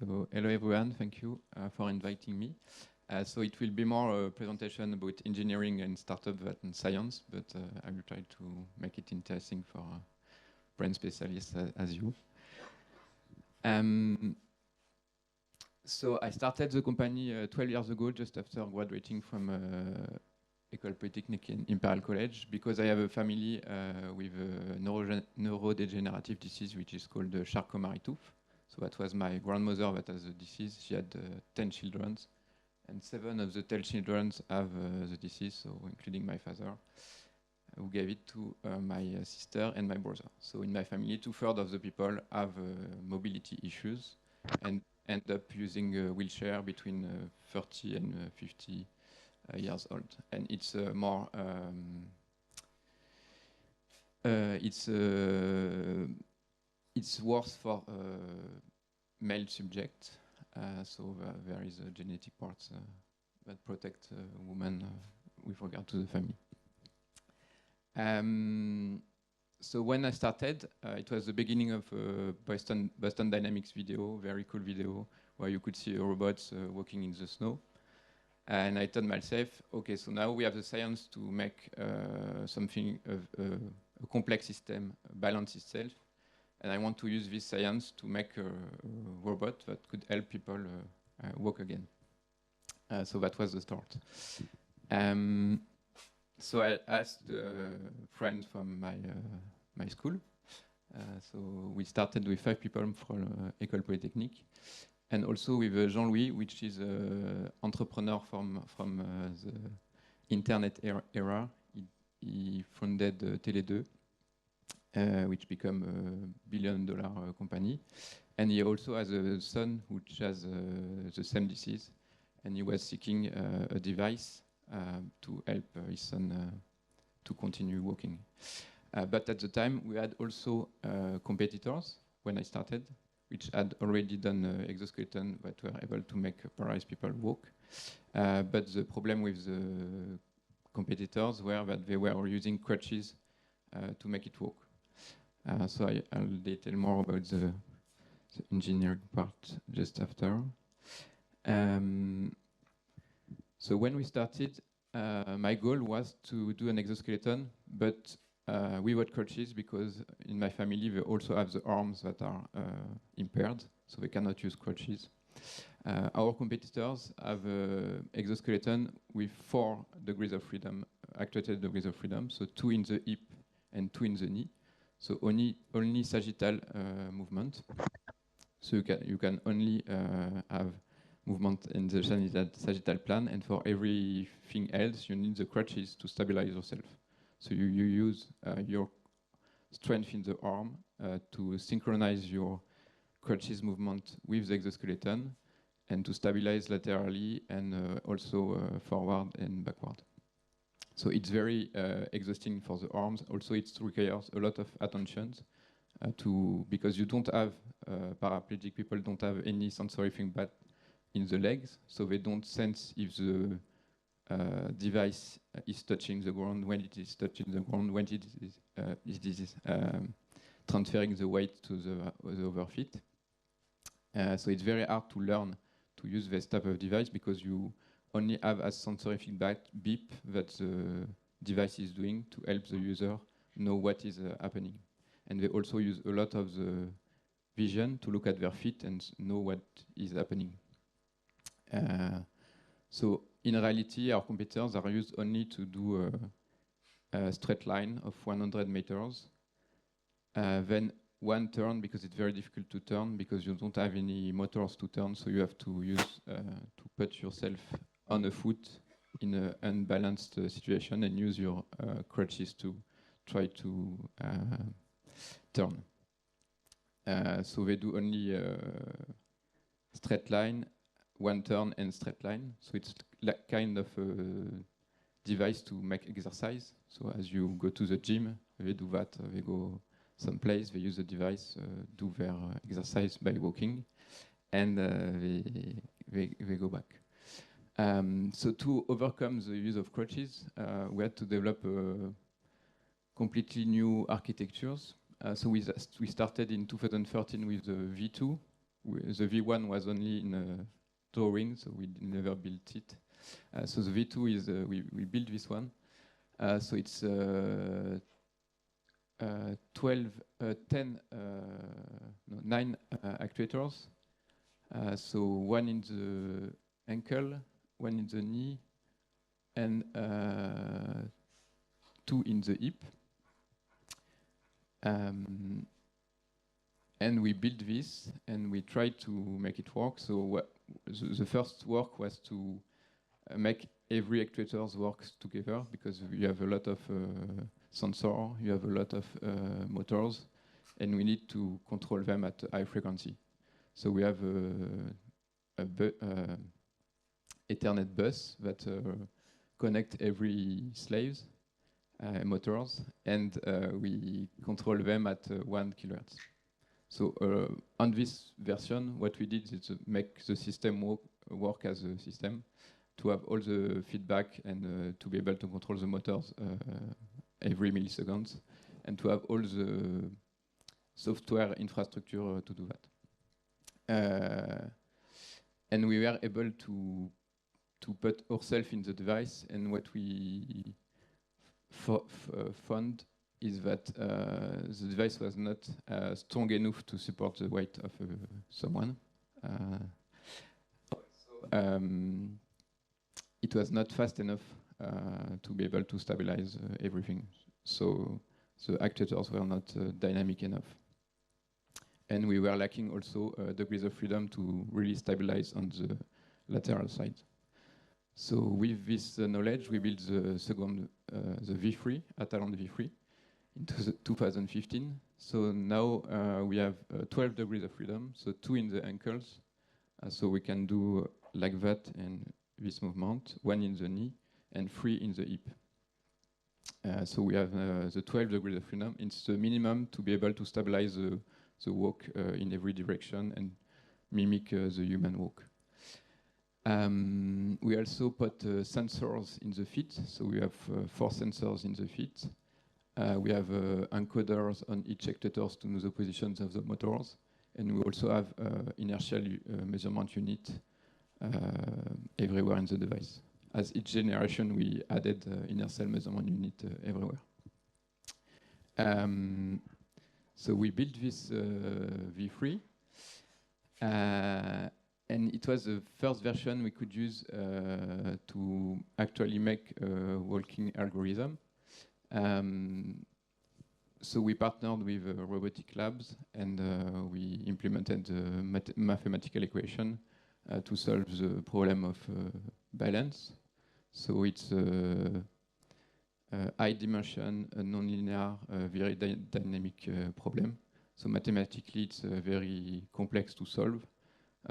So hello everyone, thank you for inviting me. So it will be more a presentation about engineering and startup than science, but I will try to make it interesting for brain specialists as you. So I started the company 12 years ago, just after graduating from École Polytechnique in Imperial College, because I have a family with a neurodegenerative disease, which is called Charcot-Marie-Tooth. So that was my grandmother that has the disease. She had 10 children, and 7 of the 10 children have the disease, so including my father, who gave it to my sister and my brother. So in my family, 2/3 of the people have mobility issues and end up using a wheelchair between 30 and 50 years old. And it's more, it's worse for male subject, so there is a genetic part that protect women with regard to the family. So when I started, it was the beginning of Boston Dynamics video, very cool video, where you could see robots walking in the snow. And I told myself, okay, so now we have the science to make something, a complex system balance itself. And I want to use this science to make a robot that could help people walk again. So that was the start. So I asked friends from my school. So we started with 5 people from École Polytechnique, and also with Jean-Louis, which is an entrepreneur from the internet era. He founded Télé2, which became a billion-dollar company. And he also has a son which has the same disease, and he was seeking a device to help his son to continue walking. But at the time, we had also competitors when I started, which had already done exoskeletons that were able to make paralyzed people walk. But the problem with the competitors were that they were using crutches to make it walk. So I'll detail more about the engineering part just after. So when we started, my goal was to do an exoskeleton, but without crutches, because in my family they also have the arms that are impaired, so they cannot use crutches. Our competitors have an exoskeleton with 4 degrees of freedom, actuated degrees of freedom, so 2 in the hip and 2 in the knee. So only sagittal movement. So you can only have movement in the sagittal plane, and for everything else, you need the crutches to stabilize yourself. So you use your strength in the arm to synchronize your crutches movement with the exoskeleton, and to stabilize laterally and also forward and backward. So it's very exhausting for the arms. Also, it requires a lot of attention because you don't have, paraplegic people don't have any sensory feedback in the legs, so they don't sense if the device is touching the ground, when it is touching the ground, when it is transferring the weight to the other feet. So it's very hard to learn to use this type of device because you only have a sensory feedback beep that the device is doing to help the user know what is happening. And they also use a lot of the vision to look at their feet and know what is happening. So in reality, our competitors are used only to do a straight line of 100 meters. Then one turn, because it's very difficult to turn, because you don't have any motors to turn, so you have to use to put yourself on a foot in an unbalanced situation and use your crutches to try to turn. So they do only straight line, one turn and straight line. So it's like kind of a device to make exercise. So as you go to the gym, they do that. They go someplace, they use the device, do their exercise by walking, and they go back. So to overcome the use of crutches, we had to develop completely new architectures. So we started in 2013 with the V2, the V1 was only in a drawing, so we never built it. So the V2 is, we built this one. So it's 9 actuators. So one in the ankle, one in the knee, and 2 in the hip. And we built this, and we tried to make it work. So the first work was to make every actuators work together, because you have a lot of sensor, you have a lot of motors, and we need to control them at high frequency. So we have a Ethernet bus that connect every slaves motors, and we control them at 1 kilohertz. So on this version, what we did is to make the system work as a system, to have all the feedback and to be able to control the motors every milliseconds, and to have all the software infrastructure to do that. And we were able to put ourselves in the device, and what we found is that the device was not strong enough to support the weight of someone. It was not fast enough to be able to stabilize everything. So the actuators were not dynamic enough. And we were lacking also degrees of freedom to really stabilize on the lateral side. So with this knowledge, we built the second, the V3, Atalante V3, in 2015. So now we have 12 degrees of freedom, so 2 in the ankles. So we can do like that and this movement, 1 in the knee, and 3 in the hip. So we have the 12 degrees of freedom. It's the minimum to be able to stabilize the walk in every direction and mimic the human walk. We also put sensors in the feet. So we have 4 sensors in the feet. We have encoders on each actuators to know the positions of the motors. And we also have inertial measurement unit everywhere in the device. As each generation, we added inertial measurement unit everywhere. So we built this V3. And it was the first version we could use to actually make a walking algorithm. So we partnered with robotic labs, and we implemented the mathematical equation to solve the problem of balance. So it's a high dimension, a nonlinear, very dynamic problem. So mathematically, it's very complex to solve.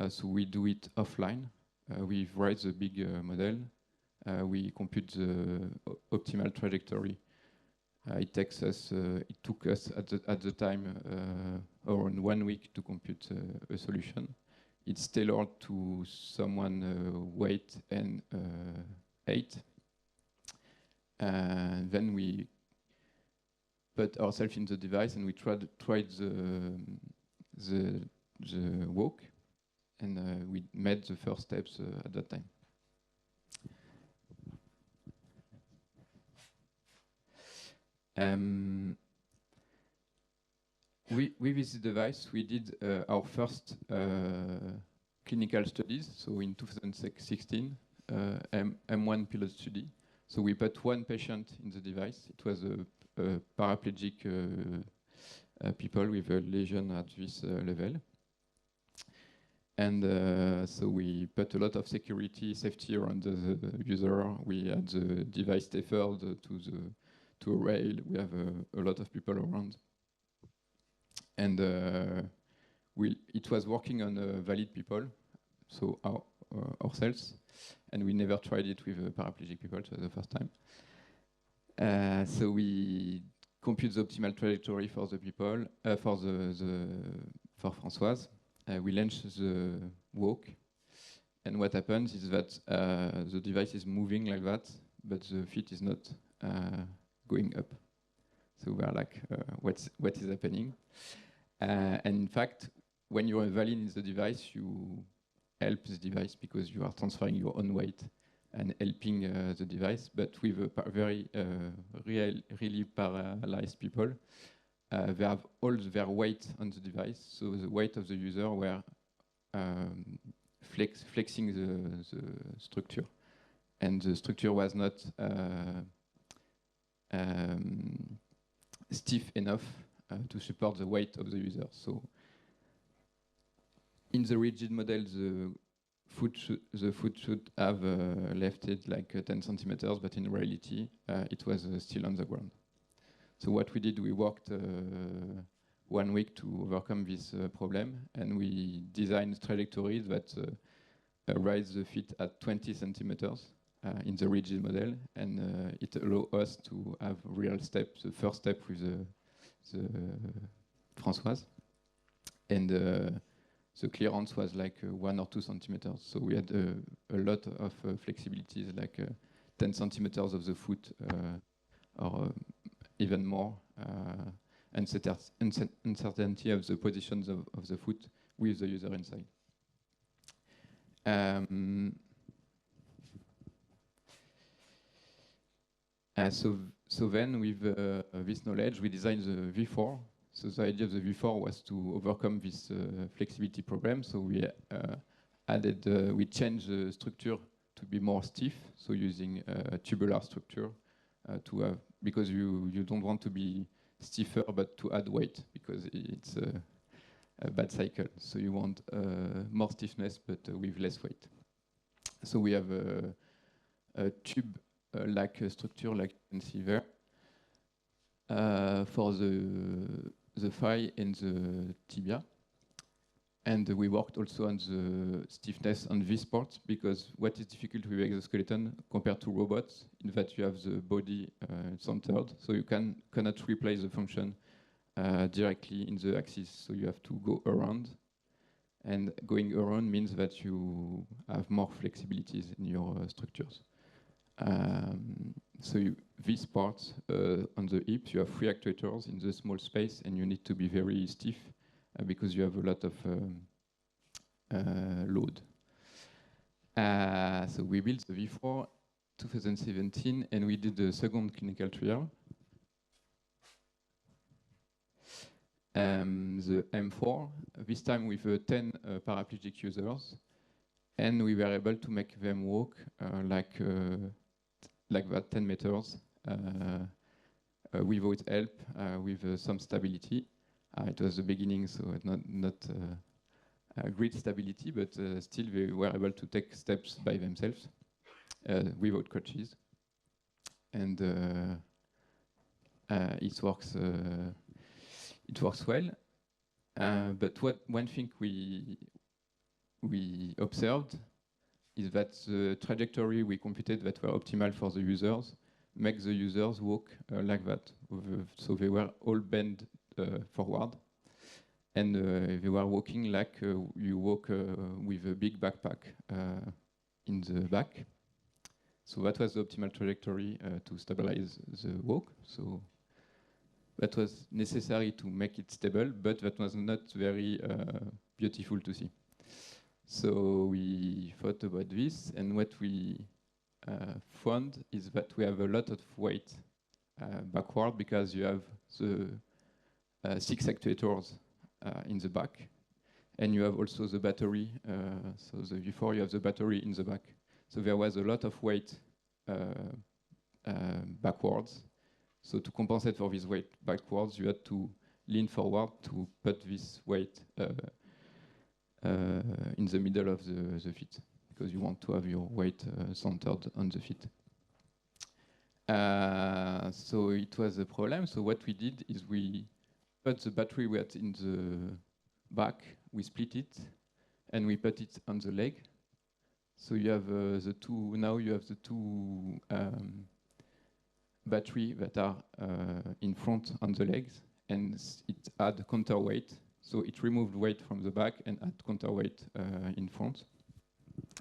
So we do it offline. We write the big model. We compute the optimal trajectory. It took us at the time around 1 week to compute a solution. It's tailored to someone weight and height. Then we put ourselves in the device, and we tried the walk, and we made the first steps at that time. With this device, we did our first clinical studies. So in 2016, M1 pilot study. So we put 1 patient in the device. It was a paraplegic people with a lesion at this level. And so we put a lot of safety around the user. We had the device tethered to a rail. We have a lot of people around. And it was working on valid people, so ourselves. And we never tried it with paraplegic people, so the first time. So we compute the optimal trajectory for the people, for Françoise. We launch the walk, and what happens is that the device is moving like that, but the feet is not going up. So we are like, what is happening? And in fact, when you're valid in the device, you help the device because you are transferring your own weight and helping the device. But with a very really paralyzed people, they have all their weight on the device, so the weight of the user were flexing the structure, and the structure was not stiff enough to support the weight of the user. So in the rigid model, the foot should have lifted like 10 centimeters, but in reality, it was still on the ground. So what we did, we worked 1 week to overcome this problem, and we designed trajectories that raise the feet at 20 centimeters in the rigid model, and it allowed us to have real steps. The first step with the Françoise, and the clearance was like 1 or 2 centimeters. So we had a lot of flexibilities, like 10 centimeters of the foot, or even more, uncertainty of the positions of the foot with the user inside. So then, with this knowledge, we designed the V4. So the idea of the V4 was to overcome this flexibility problem. So we we changed the structure to be more stiff. So using a tubular structure to have, because you don't want to be stiffer, but to add weight, because it's a bad cycle. So you want more stiffness, but with less weight. So we have a tube-like structure, like you can see there, for the thigh and the tibia. And we worked also on the stiffness on this part, because what is difficult with exoskeleton compared to robots is that you have the body centered, so you cannot replace the function directly in the axis, so you have to go around. And going around means that you have more flexibilities in your structures. So this part on the hips, you have 3 actuators in the small space, and you need to be very stiff because you have a lot of load. So we built the V4 2017, and we did the second clinical trial. The M4, this time with 10 paraplegic users, and we were able to make them walk like that 10 meters without help, with some stability. It was the beginning, so not great stability, but still they were able to take steps by themselves without crutches, and it works well. But one thing we observed is that the trajectory we computed that were optimal for the users makes the users walk like that. So they were all bent forward, and they were walking like you walk with a big backpack in the back. So that was the optimal trajectory to stabilize the walk. So that was necessary to make it stable, but that was not very beautiful to see. So we thought about this, and what we found is that we have a lot of weight backward, because you have the 6 actuators in the back, and you have also the battery. So the V4, you have the battery in the back. So there was a lot of weight backwards. So to compensate for this weight backwards, you had to lean forward to put this weight in the middle of the feet, because you want to have your weight centered on the feet. So it was a problem. So what we did is we put the battery weight in the back, we split it, and we put it on the leg. So you have the two, now you have the two battery that are in front on the legs, and it add counterweight. So it removed weight from the back and add counterweight in front.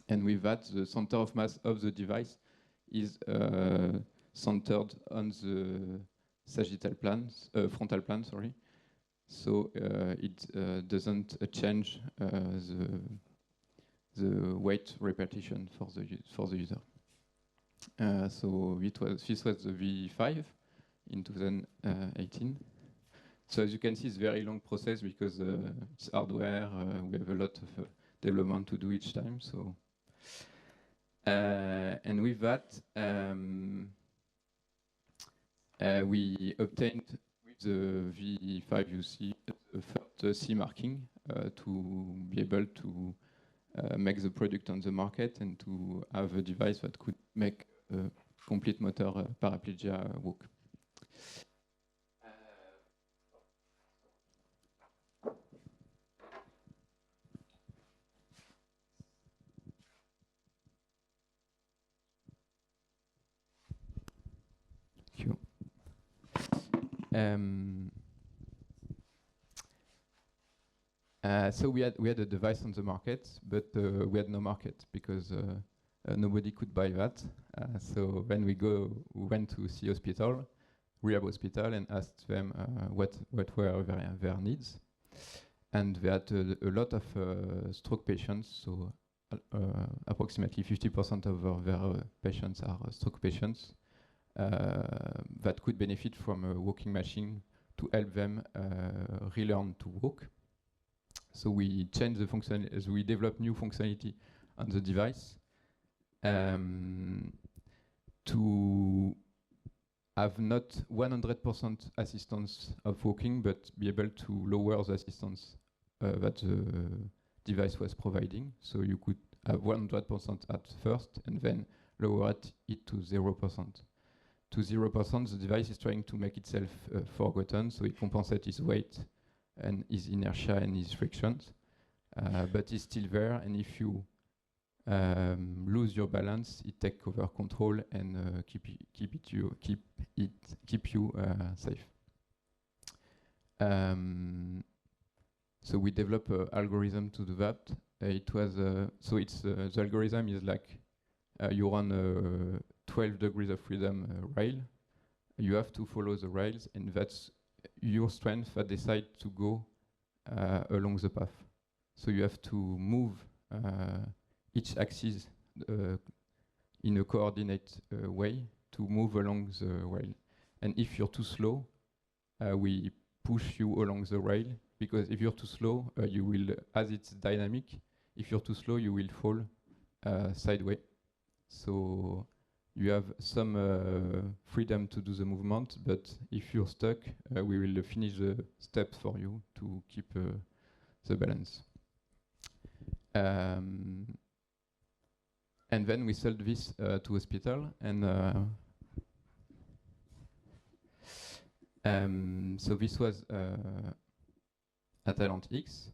And with that, the center of mass of the device is centered on the sagittal plane, frontal plane, sorry. so it doesn't change the weight repetition for the user. So this was the V5 in 2018. So as you can see, it's a very long process because it's hardware. We have a lot of development to do each time. So and with that, we obtained with the V5 you see the first C marking to be able to make the product on the market and to have a device that could make a complete motor paraplegia walk. So we had a device on the market, but we had no market because nobody could buy that. So when we went to see hospital, rehab hospital, and asked them what were their needs, and they had a lot of stroke patients. So approximately 50% of their patients are stroke patients that could benefit from a walking machine to help them relearn to walk. So we changed the function as we develop new functionality on the device to have not 100% assistance of walking, but be able to lower the assistance that the device was providing. So you could have 100% at first and then lower it to 0%. To 0%, the device is trying to make itself forgotten, so it compensates its weight and his inertia and his frictions, but it's still there. And if you lose your balance, it takes over control and keep you safe. So we develop an algorithm to do that. It was so it's the algorithm is like you run 12 degrees of freedom rail. You have to follow the rails, and that's your strength that decide to go along the path. So you have to move each axis in a coordinate way to move along the rail. And if you're too slow, we push you along the rail, because if you're too slow, you will, as it's dynamic, if you're too slow, you will fall sideways. So you have some freedom to do the movement, but if you're stuck, we will finish the steps for you to keep the balance. And then we sold this to hospital, and so this was Talent X.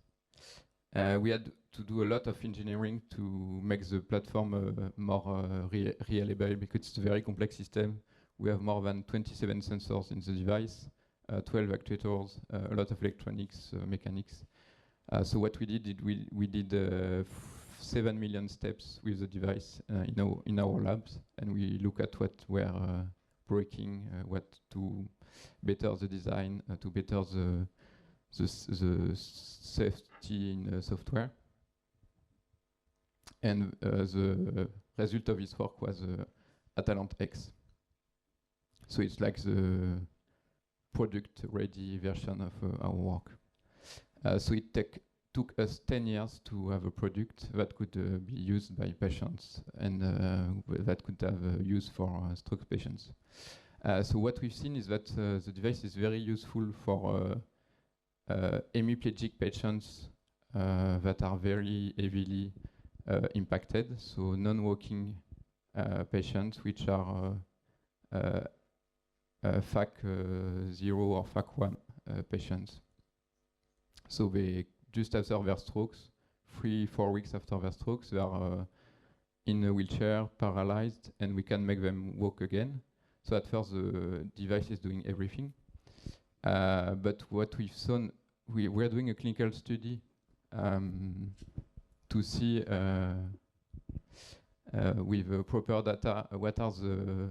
We had to do a lot of engineering to make the platform more reliable, because it's a very complex system. We have more than 27 sensors in the device, 12 actuators, a lot of electronics, mechanics. So what we did, we did 7 million steps with the device in our labs, and we look at what were breaking, what to better the design, to better the safety in the software. And the result of this work was Talent X. So it's like the product-ready version of our work. So it took us 10 years to have a product that could be used by patients and that could have use for stroke patients. So what we've seen is that the device is very useful for hemiplegic patients that are very heavily impacted, so non-walking patients which are FAC 0 or FAC 1 patients. So they just after their strokes, 3-4 weeks after their strokes, they are in a wheelchair, paralyzed, and we can make them walk again. So at first the device is doing everything. But what we've seen, we're doing a clinical study to see with proper data what are the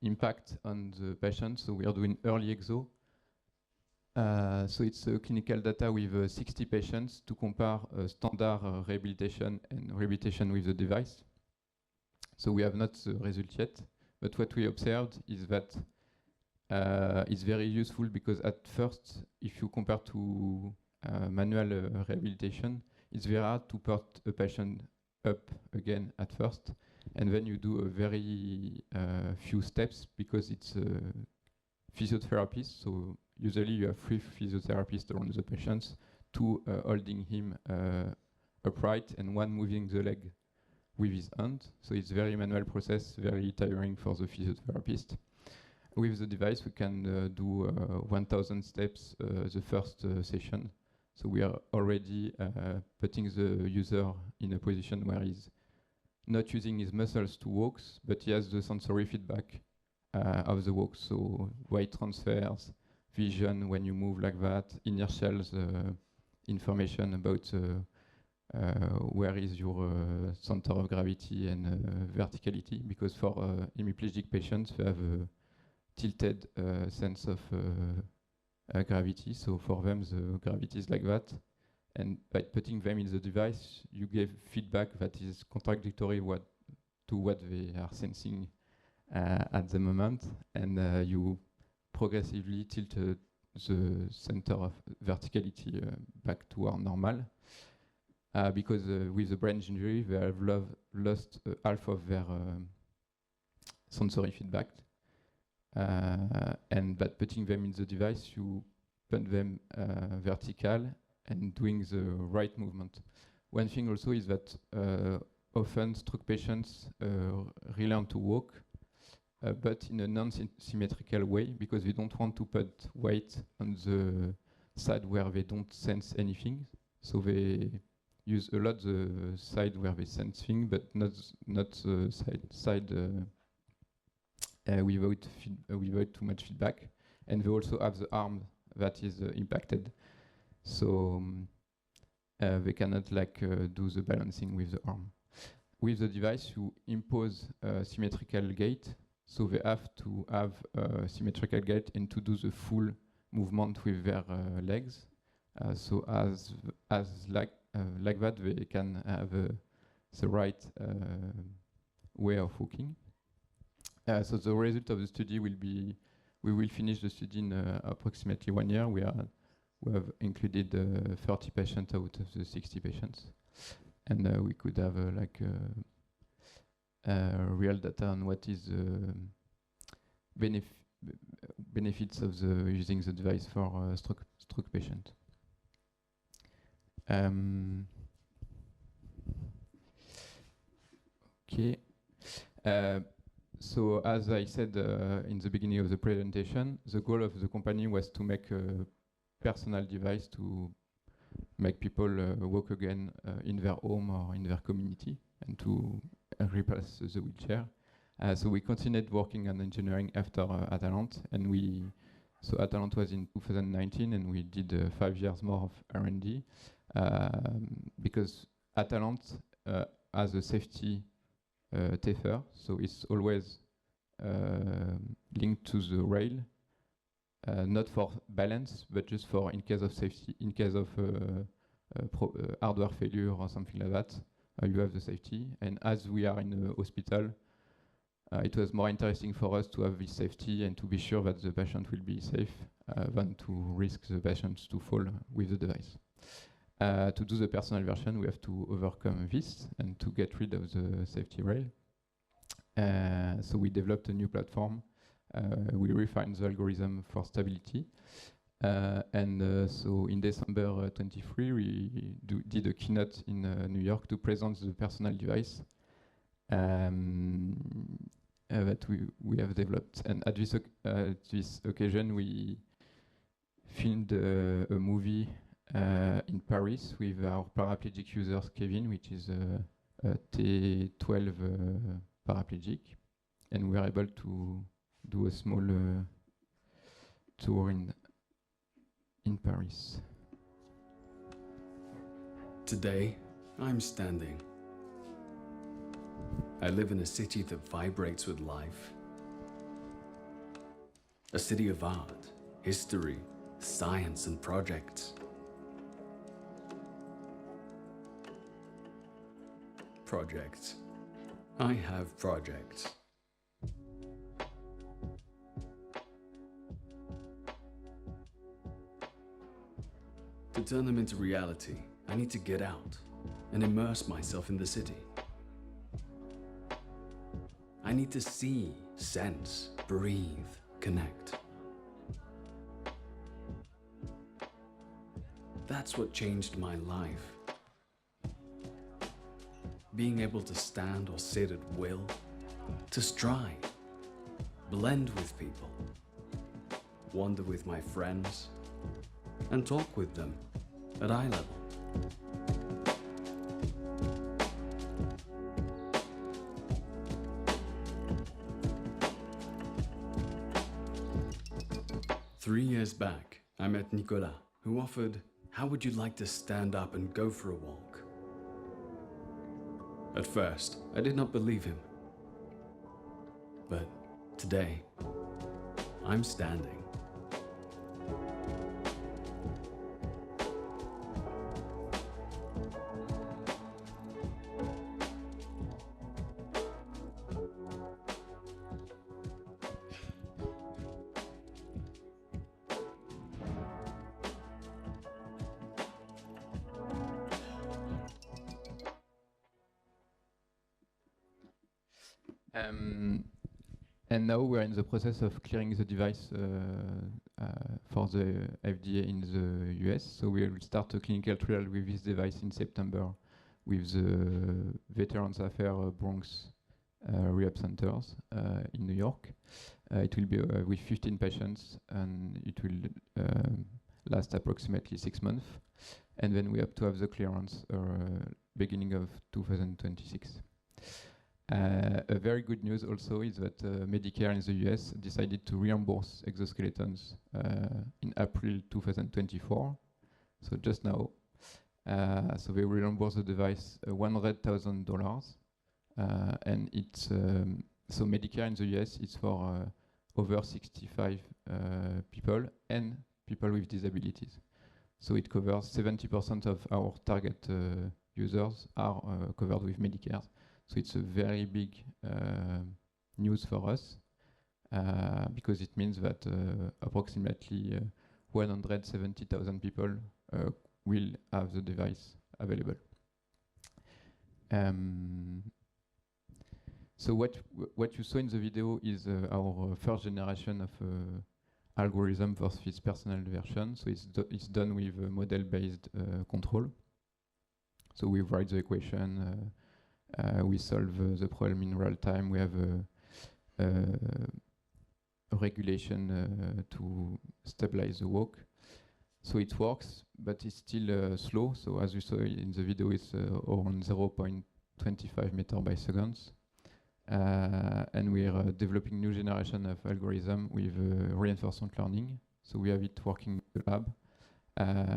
impact on the patient. So we are doing early exo, So it's clinical data with 60 patients to compare standard rehabilitation and rehabilitation with the device. So we have not the result yet, but what we observed is that it's very useful because at first, if you compare to manual rehabilitation, it's very hard to put a patient up again at first, and then you do a very few steps because it's a physiotherapist. So usually you have 3 physiotherapists around the patients, 2 holding him upright and 1 moving the leg with his hand. So it's very manual process, very tiring for the physiotherapist. With the device, we can do 1,000 steps the first session. So we are already putting the user in a position where he's not using his muscles to walk, but he has the sensory feedback of the walk. So weight transfers, vision when you move like that, inertial information about where is your center of gravity and verticality, because for hemiplegic patients, they have a tilted sense of gravity. So for them, the gravity is like that. And by putting them in the device, you give feedback that is contradictory to what they are sensing at the moment. And you progressively tilt the center of verticality back to our normal. Because with the brain injury, they have lost half of their sensory feedback. And by putting them in the device, you put them vertical and doing the right movement. One thing also is that often stroke patients relearn to walk, but in a non-symmetrical way, because we don't want to put weight on the side where they don't sense anything. So they use a lot the side where they sense things, but not the side without too much feedback. And they also have the arm that is impacted. So they cannot do the balancing with the arm. With the device, you impose a symmetrical gait. So they have to have a symmetrical gait and to do the full movement with their legs. So as like that, they can have the right way of walking. So the result of the study will be, we will finish the study in approximately 1 year. We have included 30 patients out of the 60 patients. And we could have real data on what is benefits of using the device for stroke patient. Okay. So as I said in the beginning of the presentation, the goal of the company was to make a personal device to make people walk again in their home or in their community and to replace the wheelchair. So we continued working on engineering after Atalant, and so Atalant was in 2019, and we did 5 years more of R&D because Atalant has a safety taper, so it's always linked to the rail, not for balance, but just for in case of safety, in case of hardware failure or something like that, you have the safety. And as we are in a hospital, it was more interesting for us to have this safety and to be sure that the patient will be safe than to risk the patients to fall with the device. To do the personal version, we have to overcome this and to get rid of the safety rail. So we developed a new platform. We refined the algorithm for stability. So in December 23, we did a keynote in New York to present the personal device that we have developed. And at this occasion, we filmed a movie in Paris with our paraplegic users, Kevin, which is a T12 paraplegic. And we were able to do a small tour in Paris. Today, I'm standing. I live in a city that vibrates with life. A city of art, history, science and projects. Projects. I have projects. To turn them into reality, I need to get out and immerse myself in the city. I need to see, sense, breathe, connect. That's what changed my life. Being able to stand or sit at will, to stride, blend with people, wander with my friends, and talk with them at eye level. Three years back, I met Nicolas, who offered, "How would you like to stand up and go for a walk?" At first, I did not believe him. But today, I'm standing. And now we're in the process of clearing the device for the FDA in the US. So we will start a clinical trial with this device in September with the Veterans Affairs Bronx Rehab Centers in New York. It will be with 15 patients, and it will last approximately 6 months. And then we have to have the clearance beginning of 2026. A very good news also is that Medicare in the US decided to reimburse exoskeletons in April 2024, so just now. So they reimburse the device $100,000, and it's so Medicare in the US is for over 65 people and people with disabilities. So it covers 70% of our target users are covered with Medicare. So it's a very big news for us because it means that approximately 170,000 people will have the device available. So what you saw in the video is our first generation of algorithm versus personal version. So it's done with model-based control. So we write the equation. We solve the problem in real time. We have a regulation to stabilize the walk. So it works, but it's still slow. So as you saw in the video, it's around 0.25 meters by seconds. And we are developing new generation of algorithm with reinforcement learning. So we have it working in the lab.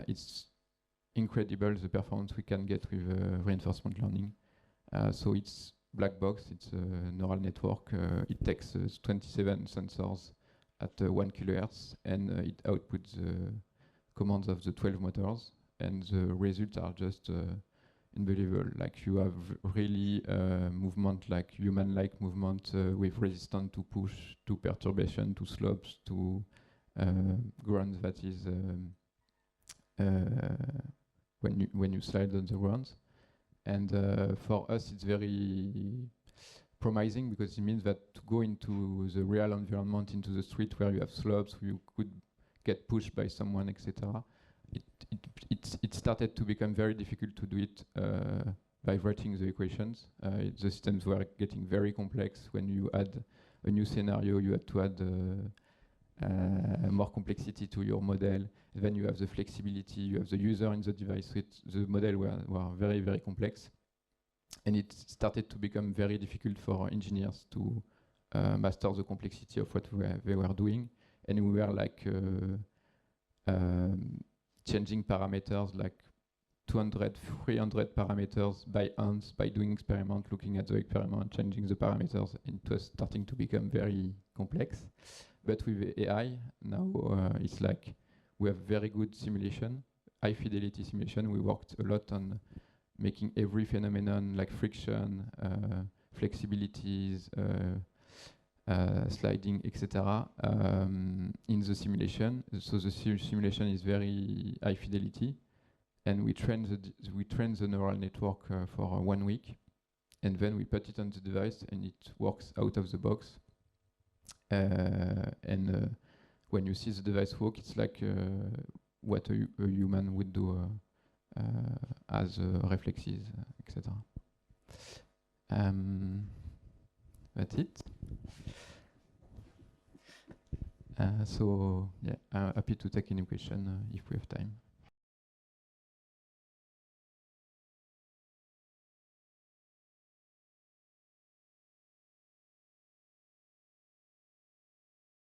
It's incredible the performance we can get with reinforcement learning. So it's black box, it's a neural network. It takes 27 sensors at 1 kHz, and it outputs commands of the 12 motors, and the results are just unbelievable. Like you have really movement, like human-like movement with resistance to push, to perturbation, to slopes, to ground that is when you slide on the ground. And for us, it's very promising because it means that to go into the real environment, into the street where you have slopes, where you could get pushed by someone, etc. It started to become very difficult to do it by writing the equations. The systems were getting very complex. When you add a new scenario, you had to add more complexity to your model. Then you have the flexibility, you have the user in the device. So the model were very, very complex. And it started to become very difficult for engineers to master the complexity of what they were doing. And we were like changing parameters like 200, 300 parameters by hand, by doing experiment, looking at the experiment, changing the parameters. And it was starting to become very complex. But with AI, now it's like we have very good simulation, high fidelity simulation. We worked a lot on making every phenomenon like friction, flexibilities, sliding, etc. In the simulation. So the simulation is very high fidelity, and we train the neural network for 1 week, and then we put it on the device, and it works out of the box. And when you see the device work, it's like what a human would do as reflexes, etc. That's it. So yeah, I'm happy to take any question if we have time.